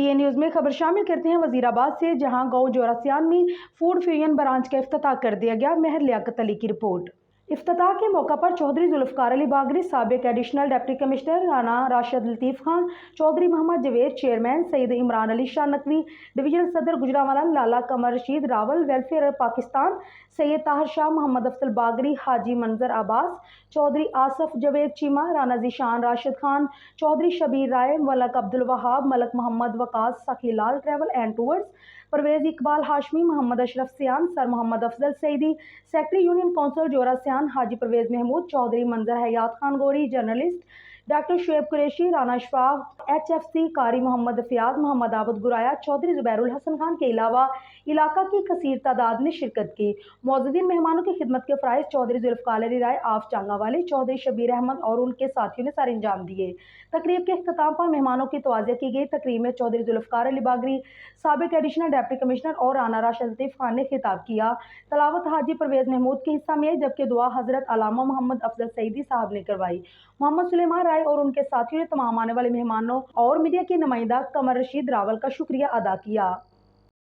DA news میں خبر شامل کرتے ہیں وزیر آباد سے، جہاں گاؤں جوراسیان میں فوڈ فیوژن برانچ کا افتتاح کر دیا گیا۔ مہر لیاقت علی کی رپورٹ۔ افتتاح کے موقع پر چودھری ذوالفقار علی باگری، سابق additional deputy commissioner, Rana Rashid Latif Khan, Chaudhry Muhammad Javed chairman, Syed Imran Ali Shah Naqvi divisional صدر Gujranwala, Lala Qamar Rasheed Rawal welfare Pakistan, Syed Tahir Shah, Muhammad Afzal Bagri, Haji Manzar Abbas, Chaudhry Asif Javed Cheema, Rana Zeeshan Rashid Khan, Chaudhry Shabbir Rai, Malik Abdul Wahab, Malik Muhammad Waqas, Sakhi Lal travel and tours, Pervez Iqbal Hashmi, Muhammad Ashraf Sayan, sir Muhammad Afzal Saeedi, secretary union council Jorasian, Haji Pervez Mehmood, Chaudhry Manzar Hayat Khan Gori, journalist doctor Shoaib Qureshi, Rana Ashfaq, HFC Qari محمد فیاض، محمد عابد گرایا، چودھری زبیر الحسن خان کے علاوہ علاقہ کی کثیر تعداد نے شرکت کی۔ معززین مہمانوں کی خدمت کے فرائض چودھری ذوالفقار علی رائے آف چانگا والے، چودھری شبیر احمد اور ان کے ساتھیوں نے سر انجام دیے۔ تقریب کے اختتام پر مہمانوں کی توازیہ کی گئی۔ تقریب میں چودھری ذوالفقار علی باگری، سابق ایڈیشنل ڈپٹی کمشنر اور رانا راشد لطیف خان نے خطاب کیا۔ تلاوت حاجی پرویز محمود کے حصہ میں، جبکہ دعا حضرت علامہ محمد افضل سعیدی صاحب نے کروائی۔ محمد سلیمان رائے اور ان کے ساتھیوں نے تمام آنے والے مہمانوں اور میڈیا کی نمائندہ قمر رشید راول کا شکریہ ادا کیا۔